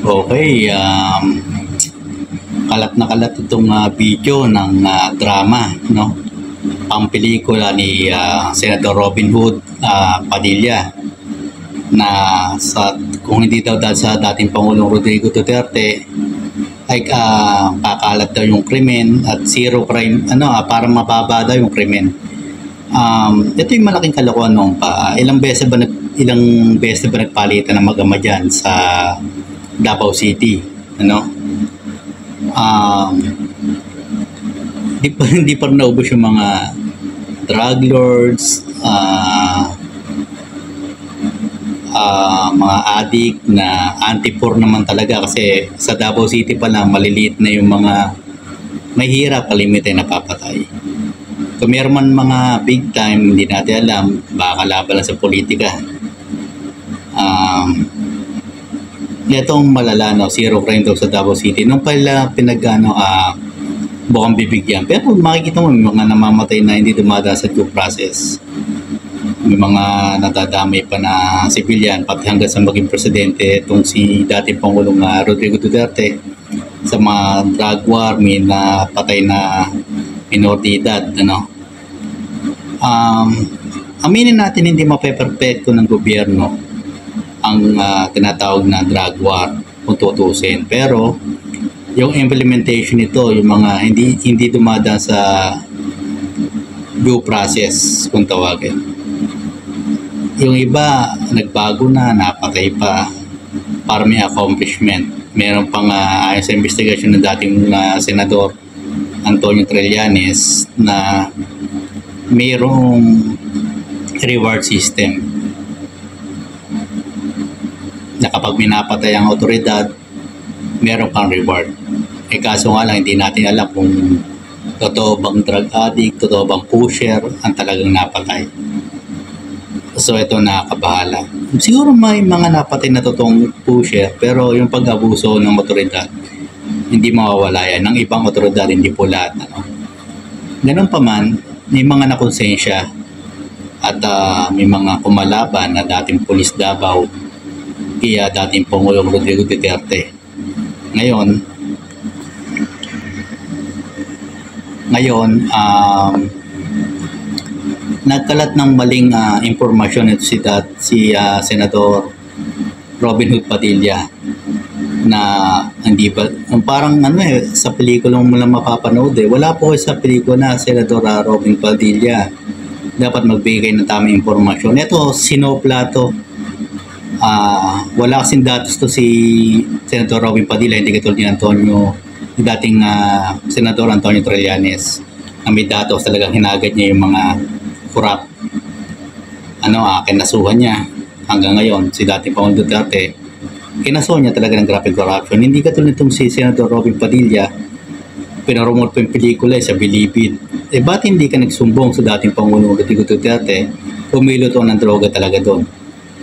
Okay, kalat na kalat itong video ng drama, no? Ang pelikula ni Senator Robin Hood Padilla na kung hindi daw dahil sa dating Pangulong Rodrigo Duterte ay kakalat daw yung krimen at zero crime, para mababa daw yung krimen. Ito yung malaking kalokohan noon pa. Ilang beses ba nagpalitan ng mag-ama dyan sa Davao City, hindi pa naubos yung mga drug lords, mga addict na anti-poor naman talaga, kasi sa Davao City pa lang maliliit na yung mga mahirap, kalimit ay napapatay. Kung meron man mga big time, hindi natin alam, baka laban lang sa politika. Itong malala, zero crime daw sa Davao City. Nung pala bukang bibigyan. Pero makikita mo, may mga namamatay na hindi dumadaan sa due process. May mga nadadamay pa na civilian, pati hanggang sa maging presidente, itong si dating Pangulong Rodrigo Duterte. Sa mga drug war, may napatay na minor de edad, aminin natin hindi mapeperpekto ng gobyerno ang tinatawag na drug war kung tutusin. Pero yung implementation nito, yung mga hindi dumadaan sa due process kung tawagin. Yung iba nagbago na, napatay pa para may accomplishment. Meron pang ayon sa investigation ng dating Senador Antonio Trillanes na mayroong reward system na kapag minapatay ang otoridad, meron kang reward. Kaso nga lang, hindi natin alam kung totoo bang drug addict, totoo bang pusher ang talagang napatay. So ito, nakakabahala. Siguro may mga napatay na totoong pusher, pero yung pag-abuso ng otoridad, hindi mawawala yan. Ng ibang otoridad, hindi po lahat. Ganun pa man, may mga nakonsensya at may mga kumalaban na dating pulis Davao kaya dating Pangulong Rodrigo Duterte. Ngayon, nagkalat ng maling impormasyon ito si Senator Robin Hood Padilla na hindi ba parang sa pelikula mo lang mapapanood wala po sa pelikula na Senator Robin Padilla dapat magbigay ng tamang impormasyon. Ito sinopla to. Wala kasing datos to si Senator Robin Padilla, hindi katulad ni dating Senador Antonio Trillanes na may datos, talagang hinagad niya yung mga kurap. Kinasuhan niya hanggang ngayon si dating Pangulong Duterte, kinasuhan niya talaga ng grabe corruption. Hindi katulad nitong si Senator Robin Padilla, pinaromot po yung pelikula sa Bilibid. Ba't hindi ka nagsumbong sa dating Pangulong Rodrigo Duterte, pumilo to ng droga talaga doon?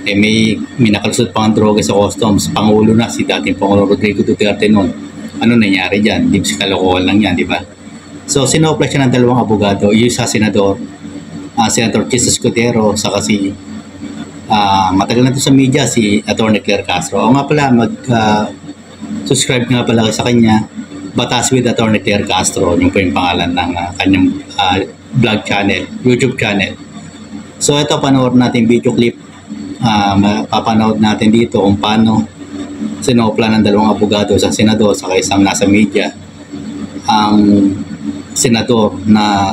May nakalusot pa ang droga sa customs, Pangulo na si dating Pangulong Rodrigo Duterte noon. Ano nangyari dyan? Di ba kalokohan lang yan, di ba? So sinopla siya ng dalawang abogado, yung sa Senador Jesus Escudero, saka si matagal na ito sa media, si Atty. Claire Castro. O nga pala, subscribe nga pala sa kanya, Batas with Atty. Claire Castro, yung po yung pangalan ng kanyang vlog channel, YouTube channel. So ito, panoorin natin video clip. Mapapanood natin dito kung paano sinopla ng dalawang abogado sa Senador sa isang nasa media ang Senador na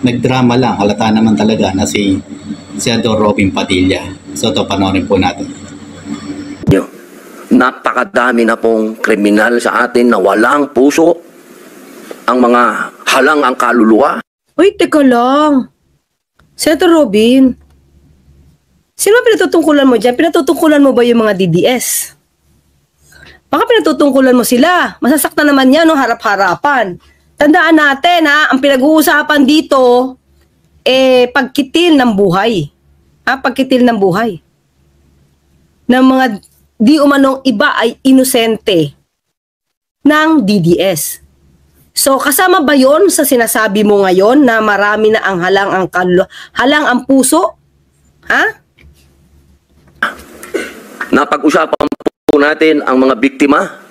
nagdrama lang, halata naman talaga na si Senador Robin Padilla. So ito, panoorin po natin. Napakadami na pong kriminal sa atin na walang puso, ang mga halang ang kaluluwa. Uy, teka lang. Senator Robin, sino pinatutungkulan mo dyan? Pinatutungkulan mo ba yung mga DDS? Baka pinatutungkulan mo sila. Masasaktan naman yan, harap-harapan. Tandaan natin, ang pinag-uusapan dito, pagkitil ng buhay. Pagkitil ng buhay. Ng mga di umanong iba ay inosente ng DDS. So, kasama ba yon sa sinasabi mo ngayon na marami na ang halang ang puso? Napag-usapan po po natin ang mga biktima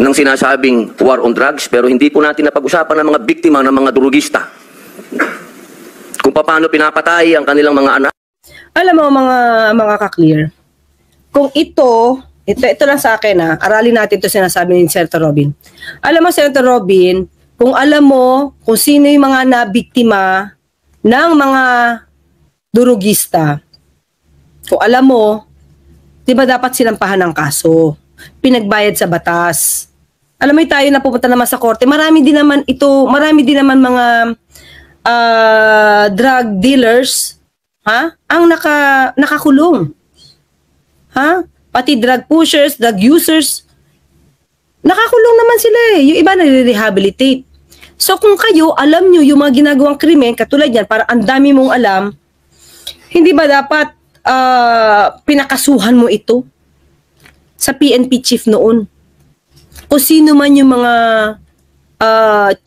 ng sinasabing war on drugs, pero hindi po natin napag-usapan ang mga biktima ng mga drugista. Kung paano pinapatay ang kanilang mga anak. Alam mo mga ka-clear, kung ito lang sa akin aralin natin ito sinasabi ni Senator Robin. Alam mo Senator Robin, kung alam mo kung sino yung mga nabiktima ng mga durugista, kung alam mo, di ba dapat sinampahan ng kaso, pinagbayad sa batas. Alam mo tayo na pupunta naman sa korte, marami din naman mga drug dealers, ang nakakulong. Pati drug pushers, drug users, nakakulong naman sila eh. Yung iba nare-rehabilitate. So kung kayo, alam nyo yung mga ginagawang krimen, katulad yan, para ang dami mong alam, hindi ba dapat pinakasuhan mo ito sa PNP chief noon? O sino man yung mga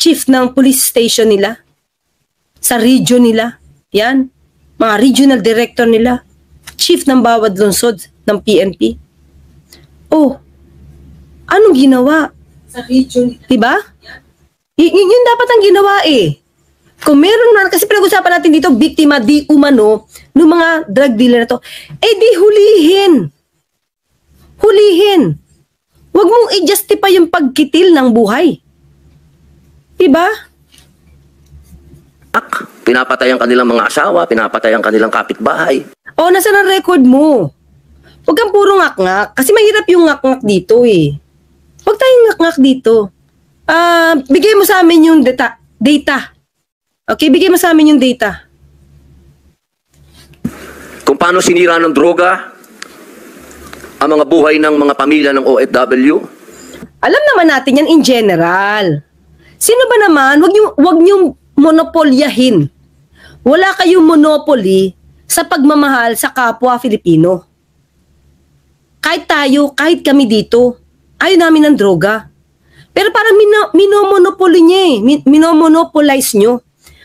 chief ng police station nila, sa region nila, yan, mga regional director nila, chief ng bawat lungsod ng PNP. Oh, anong ginawa? Sa region. Diba? Yun dapat ang ginawa eh. Kung meron man, kasi pinag-usapan natin dito, biktima di umano ng mga drug dealer na to, di hulihin. Hulihin. Huwag mong i-justify yung pagkitil ng buhay. Diba? Pinapatay ang kanilang mga asawa, pinapatay ang kanilang kapitbahay. Nasaan ang record mo? Huwag kang puro ngak-ngak. Kasi mahirap yung ngak-ngak dito eh. Huwag tayong ngak-ngak dito. Bigay mo sa amin yung data. Okay, bigay mo sa amin yung data. Kung paano sinira ng droga ang mga buhay ng mga pamilya ng OFW? Alam naman natin yan in general. Sino ba naman? Huwag niyong monopolyahin. Wala kayong monopoly sa pagmamahal sa kapwa Filipino. Kahit tayo, kahit kami dito, ayaw namin ng droga. Pero parang minomonopoly niya eh. Minomonopolize nyo.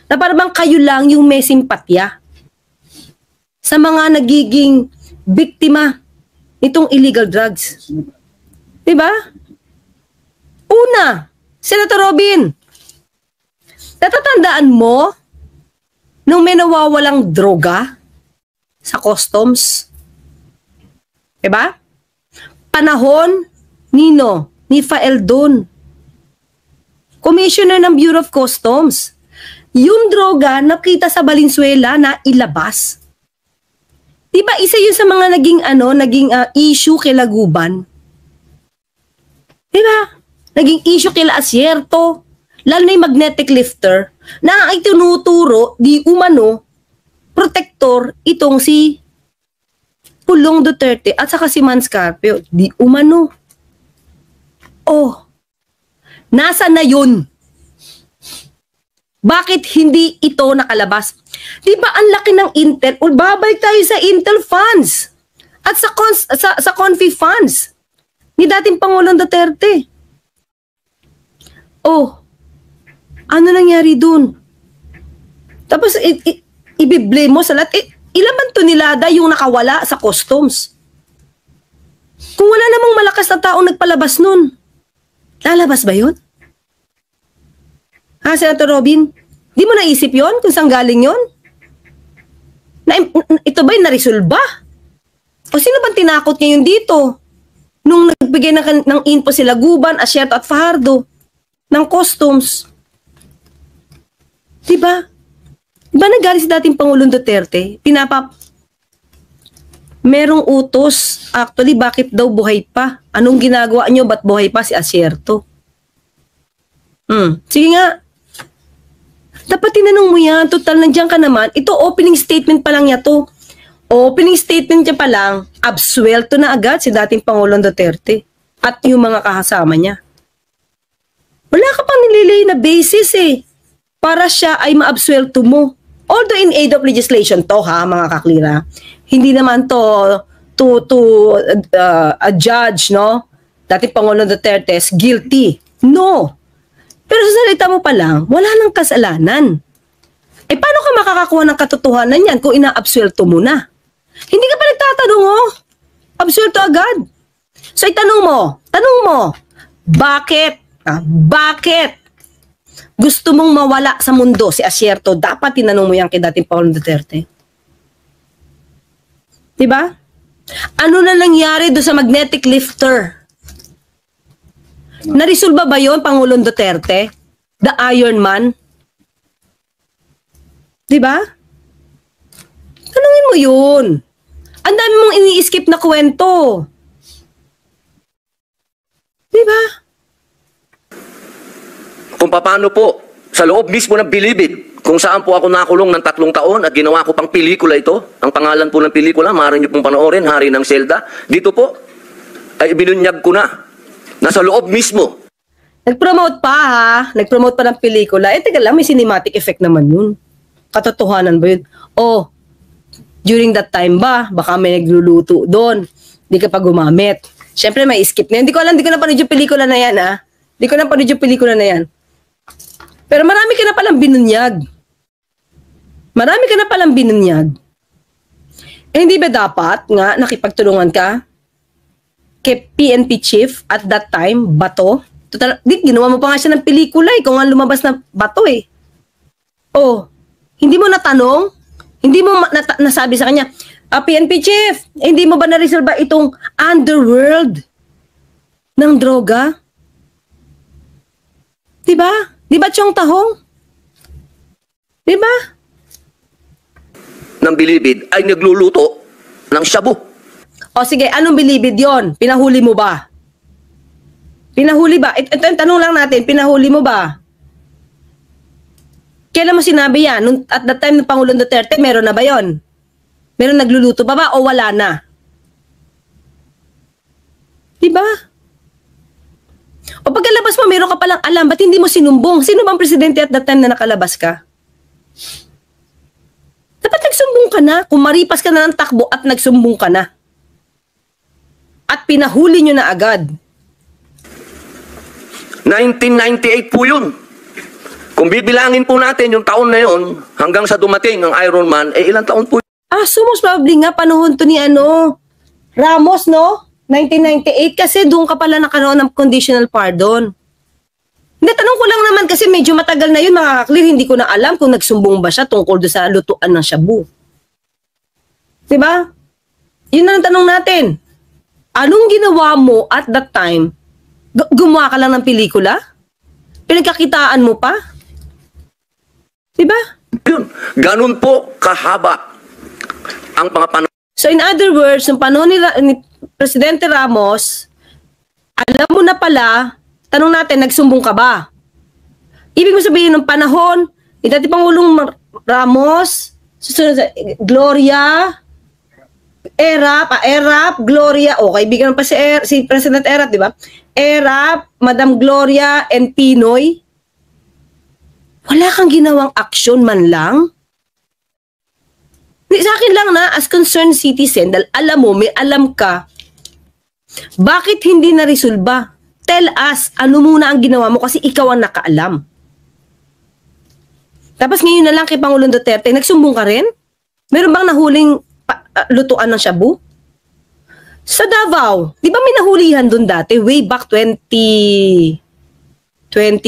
Na parang kayo lang yung may simpatya sa mga nagiging biktima nitong illegal drugs. Diba? Una, Senator Robin, natatandaan mo nung may nawawalang droga sa customs? Diba? Panahon ni Faeldon, Commissioner ng Bureau of Customs. Yung droga nakita sa Valenzuela na ilabas. Diba isa yun sa mga naging issue kila Guban? Diba? Naging issue kila Asierto, lalo na yung magnetic lifter, na ay tinuturo, di umano, protector itong si Pulong Duterte at saka si Manscarpio, di umano. Nasa na yun? Bakit hindi ito nakalabas? Di ba ang laki ng Intel? Babalik tayo sa Intel funds at sa Confi funds ni dating Pangulong Duterte. Ano nangyari dun? Tapos ibiblame mo sa lahat. Ilaman to nilada yung nakawala sa customs. Kung wala namang malakas na taong nagpalabas nun, lalabas ba yun? Senator Robin? Di mo naisip yon kung saan galing yon? Ito ba'y naresolba? O sino bang tinakot ngayon dito? Nung nagbigay ng info sila Guban, Asierto at Fajardo ng customs. Diba? Diba nagaling si dating Pangulong Duterte? Merong utos. Actually, bakit daw buhay pa? Anong ginagawa nyo? Ba't buhay pa si Asierto? Sige nga. Dapat tinanong mo yan. Total, nandiyan ka naman. Ito, opening statement pa lang niya to. Opening statement niya pa lang, absuelto na agad si dating Pangulong Duterte at yung mga kasama niya. Wala ka pang nililay na basis eh para siya ay maabsuelto mo. Although in aid of legislation to mga kaklira, hindi naman to a judge, no? Dating Pangulong Duterte is guilty. No. Pero sa salita mo pa lang, wala nang kasalanan. Paano ka makakakuha ng katotohanan yan kung inaabsuelto mo na? Hindi ka pa nagtatanong, absuelto agad. So tanong mo, bakit gusto mong mawala sa mundo si Asierto? Dapat tinanong mo yan kay dating Pangulong Duterte. Diba? Ano na nangyari doon sa magnetic lifter? Naresolba ba yun, Pangulong Duterte? The Iron Man? Diba? Tanungin mo yun. Ang dami mong ini-skip na kwento. Diba? Kung paano po, sa loob mismo ng Bilibid, kung saan po ako nakulong ng 3 taon at ginawa ko pang pelikula ito, ang pangalan po ng pelikula, maaari niyo pong panoorin, Hari ng Selda, dito po, ay ibinunyag ko na. Nasa loob mismo. Nag-promote pa ha? Nag-promote pa ng pelikula. Eh, teka lang, may cinematic effect naman yun. Katotohanan ba yun? Oh, during that time ba, baka may nagluluto doon. Hindi ka pa gumamit. Siyempre, may skip na yun. Hindi ko napanood yung pelikula na yan ha. Hindi ko napanood yung pelikula na yan. Pero marami ka na palang binunyag. Eh, hindi ba dapat nga nakipagtulungan ka kay PNP chief at that time, Bato? Total, ginawa mo pa nga siya ng pelikula eh, kung nga lumabas na Bato eh. Oh, hindi mo natanong? Hindi mo nasabi sa kanya, PNP chief, hindi mo ba na-resolve ba itong underworld ng droga? Diba? Diba Chong Tahong? Diba? Ng Bilibid ay nagluluto ng shabu. O sige, anong bilibid yon? Pinahuli mo ba? Pinahuli ba? Ito yung tanong lang natin, pinahuli mo ba? Kailan mo sinabi yan? At that time ng Pangulong Duterte, meron na ba yon? Meron nagluluto pa ba o wala na? Diba? O pagkalabas mo, meron ka palang alam, ba't hindi mo sinumbong? Sino bang presidente at that time na nakalabas ka? Dapat nagsumbong ka na. Kung maripas ka na ng takbo at nagsumbong ka na. At pinahuli nyo na agad. 1998 po yun. Kung bibilangin po natin yung taon na yun, hanggang sa dumating ang Iron Man, eh ilang taon po yun? So most probably nga, panahon to ni Ramos, no? 1998, kasi doon ka pala nakaroon ng conditional pardon. Hindi, tanong ko lang naman kasi medyo matagal na yun, mga kaklir, hindi ko na alam kung nagsumbong ba siya tungkol doon sa lutuan ng shabu. Diba? Yun na ang tanong natin. Anong ginawa mo at that time? Gumawa ka lang ng pelikula? Pinagkakitaan mo pa? Diba? Yun. Ganun po kahaba ang mga So in other words, yung panahon ni Presidente Ramos, alam mo na pala, tanong natin, nagsumbong ka ba? Ibig mo sabihin ng panahon, ni dati Pangulong Ramos, susunod sa Gloria, Erap, Gloria, kaibigan pa si President Erap, di ba? Erap, Madam Gloria, and Pinoy. Wala kang ginawang aksyon man lang? Sa akin lang na, as concerned citizen, dahil alam mo, may alam ka, bakit hindi na-resolba? Tell us, ano muna ang ginawa mo kasi ikaw ang nakaalam. Tapos ngayon na lang kay Pangulong Duterte, nagsumbong ka rin? Meron bang nahuling lutuan ng shabu? Sa Davao, di ba may nahulihan doon dati? Way back 2003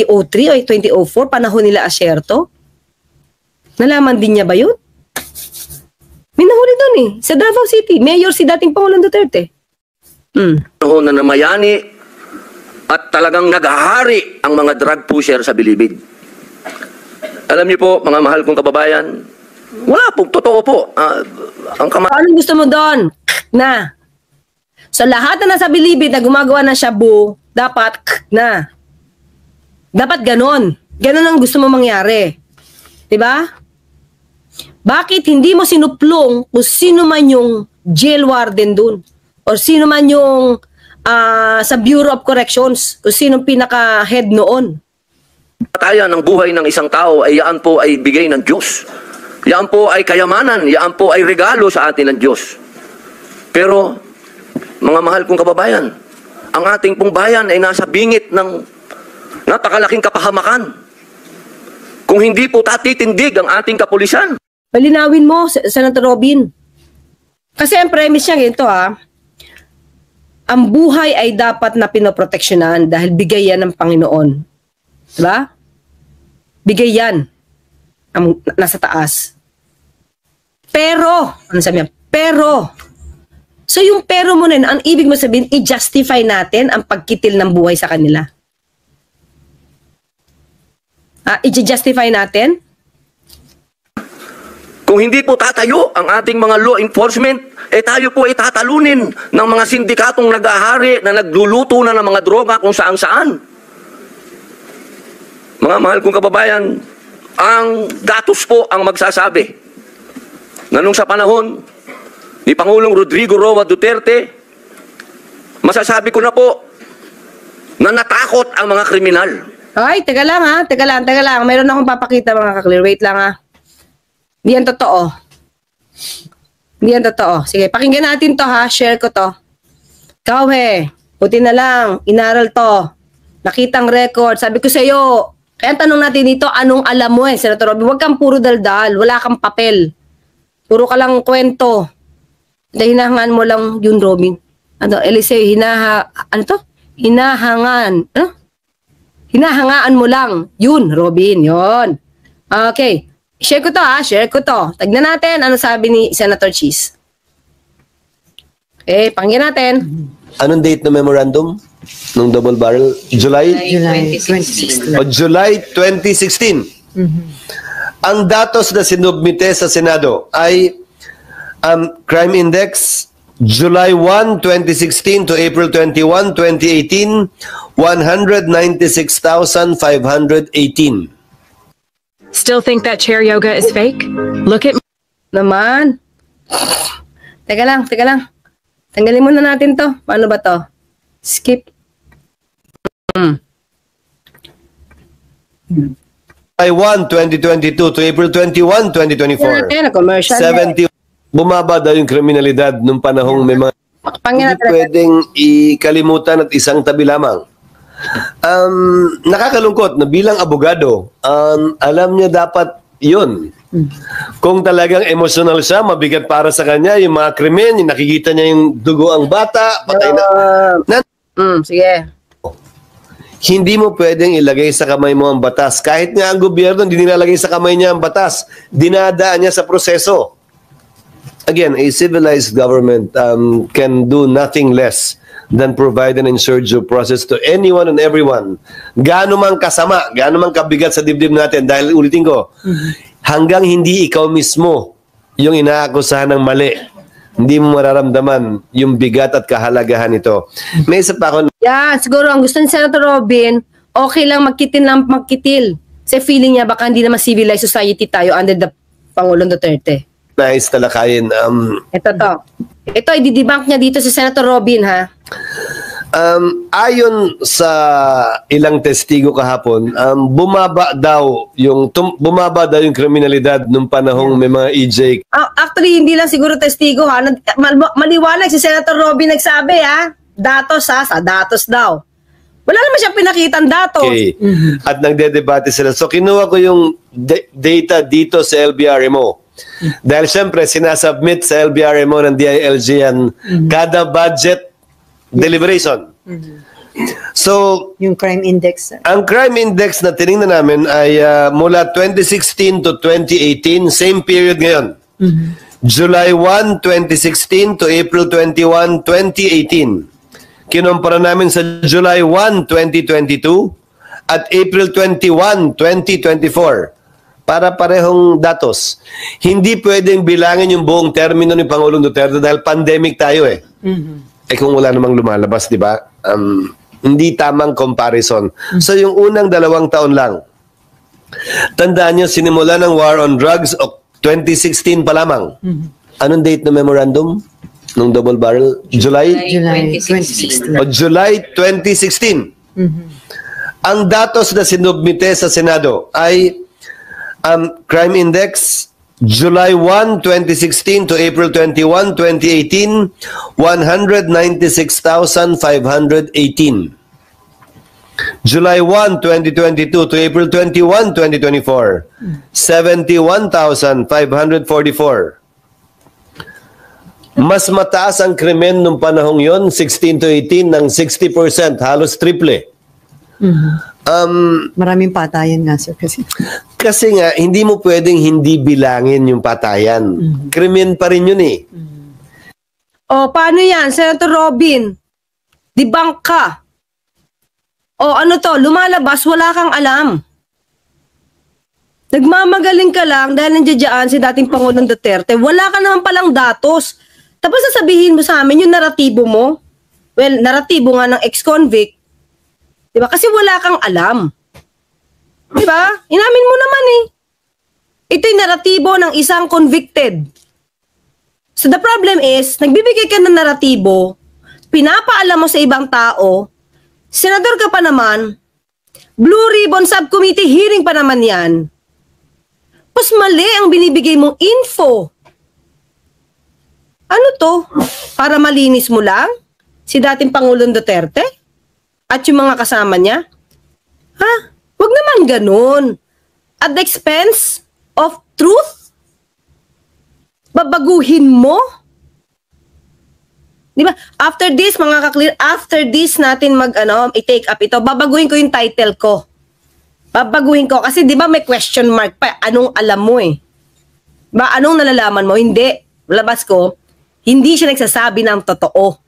o 2004, panahon nila Asierto? Nalaman din niya ba yun? May nahuli doon eh. Sa Davao City. Mayor si dating Pangulong Duterte. Noon na namayani at talagang naghahari ang mga drug pusher sa Bilibid. Alam niyo po, mga mahal kong kababayan, wala po, totoo po. Anong gusto mo doon? Na. So lahat na nasa Bilibid na gumagawa ng shabu, dapat na. Dapat ganon. Ganon ang gusto mo mangyari. Diba? Bakit hindi mo sinuplong kung sino man yung jail warden dun? O sino man yung sa Bureau of Corrections? O sino pinaka-head noon? Patayan ng buhay ng isang tao ay yaan po ay bigay ng Diyos. Yaan po ay kayamanan. Yaan po ay regalo sa atin ng Diyos. Pero, mga mahal kong kababayan, ang ating pong bayan ay nasa bingit ng napakalaking kapahamakan. Kung hindi po tatitindig ang ating kapulisan. Palinawin mo, Senator Robin. Kasi ang premise niya ganito ang buhay ay dapat na pinoproteksyonan dahil bigay yan ng Panginoon. Diba? Bigay yan ang nasa taas. Pero, ano sabi niya? Pero, so yung pero mo na yun, ang ibig mo sabihin, i-justify natin ang pagkitil ng buhay sa kanila. I-justify natin? Kung hindi po tatayo ang ating mga law enforcement, tayo po ay tatalunin ng mga sindikatong nag-ahari na nagluluto na ng mga droga kung saan-saan. Mga mahal kong kababayan, ang datos po ang magsasabi na nung sa panahon ni Pangulong Rodrigo Roa Duterte, masasabi ko na po na natakot ang mga kriminal. Ay, teka lang ha. Teka lang. Mayroon akong papakita mga kaklear. Wait lang ha. Hindi yan totoo. Hindi yan totoo. Sige, pakinggan natin to ha. Share ko to. Ikaw buti na lang. Inaral to. Nakitang record. Sabi ko sa'yo, kaya tanong natin dito, anong alam mo Senator Robin? Huwag kang puro daldal. Wala kang papel. Puro ka lang kwento. Hinahangan mo lang yun, Robin. Eliseo, hinahangaan mo lang. Yun, Robin. Yun. Okay. Share ko to Share ko to. Tignan natin ano sabi ni Senator Cheese. Okay, pakinggan natin. Anong date ng memorandum? Nung double barrel? July 2016. O July 2016. Ang datos na sinubmite sa Senado ay Crime Index July 1, 2016 to April 21, 2018, 196,518. Still think that chair yoga is fake? Look at Naman. Teka lang. Tanggalin muna natin to. Paano ba to? Skip. July 1, 2022 to April 21, 2024. Commercial. 70. Bumaba daw yung kriminalidad nung panahong may mga Pakinggan hindi natin. pwedeng ikalimutan at isang tabi lamang. Nakakalungkot na bilang abogado, alam niya dapat yun. Kung talagang emotional siya, mabigat para sa kanya, yung mga krimen, yung nakikita niya yung dugo ang bata, patay na. Sige. Hindi mo pwedeng ilagay sa kamay mo ang batas. Kahit nga ang gobyerno, hindi nilalagay sa kamay niya ang batas. Dinadaan niya sa proseso. Again, a civilized government can do nothing less than provide an ensured due process to anyone and everyone. Gaano man kasama, gaano man kabigat sa dibdib natin. Dahil ulitin ko, hanggang hindi ikaw mismo yung inaakusahan ng mali, hindi mo mararamdaman yung bigat at kahalagahan nito. May isa pa ako. Yan, siguro ang gusto ni Senator Robin, okay lang magkitil. Kasi feeling niya baka hindi naman civilized society tayo under the Pangulong Duterte. Nais talakayin. Ito to. Ito, i-debunk niya dito si Senator Robin, ha? Ayon sa ilang testigo kahapon, bumaba daw yung kriminalidad nung panahong may mga EJ. Actually, hindi lang siguro testigo, ha? Maliwanag si Senator Robin nagsabi, ha? Datos, ha? Sa datos daw. Wala naman siyang pinakitang datos. Okay. At nagdedebate sila. So kinuha ko yung data dito sa LBRMO. Dahil siyempre, sinasubmit sa LBRMO ng DILG yan kada budget deliberation. So, yung crime index. ang crime index na tinignan namin ay mula 2016 to 2018, same period ngayon. July 1, 2016 to April 21, 2018. Kinumpara namin sa July 1, 2022 at April 21, 2024. Para parehong datos. Hindi pwedeng bilangin yung buong termino ni Pangulong Duterte dahil pandemic tayo eh. Kung wala namang lumalabas, di ba? Hindi tamang comparison. So yung unang 2 taon lang, tandaan nyo, sinimula ng war on drugs o 2016 pa lamang. Anong date ng memorandum? Nung double barrel? July 2016. O July 2016. Ang datos na sinubmite sa Senado ay Crime Index July 1, 2016 to April 21, 2018, 196,518. July 1, 2022 to April 21, 2024, 71,544. Mas mataas ang krimen nung panahong yon, 16 to 18, ng 60%, halos triple. Maraming patayan nga, sir, kasi. Kasi nga, hindi mo pwedeng hindi bilangin yung patayan. Krimen pa rin yun eh. O, paano yan, Senator Robin? Debunk ka. O, ano to, lumalabas, wala kang alam. Nagmamagaling ka lang dahil nandiyan si dating Pangulong Duterte. Wala ka naman palang datos. Tapos sasabihin mo sa amin yung naratibo mo. Well, naratibo nga ng ex-convict. Diba? Kasi wala kang alam. Diba? Inamin mo naman eh. Ito yung naratibo ng isang convicted. So the problem is, nagbibigay ka ng naratibo, pinapaalam mo sa ibang tao, senador ka pa naman, Blue Ribbon Subcommittee hearing pa naman yan. Mas mali ang binibigay mong info. Ano to? Para malinis mo lang? Si dating Pangulong Duterte? At yung mga kasama niya? Ha? Huwag naman ganun. At the expense of truth? Babaguhin mo? Di ba? After this, mga kaklear, after this natin i-take up ito, babaguhin ko yung title ko. Babaguhin ko. Kasi di ba may question mark pa. Anong alam mo eh? Ba, anong nalalaman mo? Hindi. Labas ko, hindi siya nagsasabi ng totoo.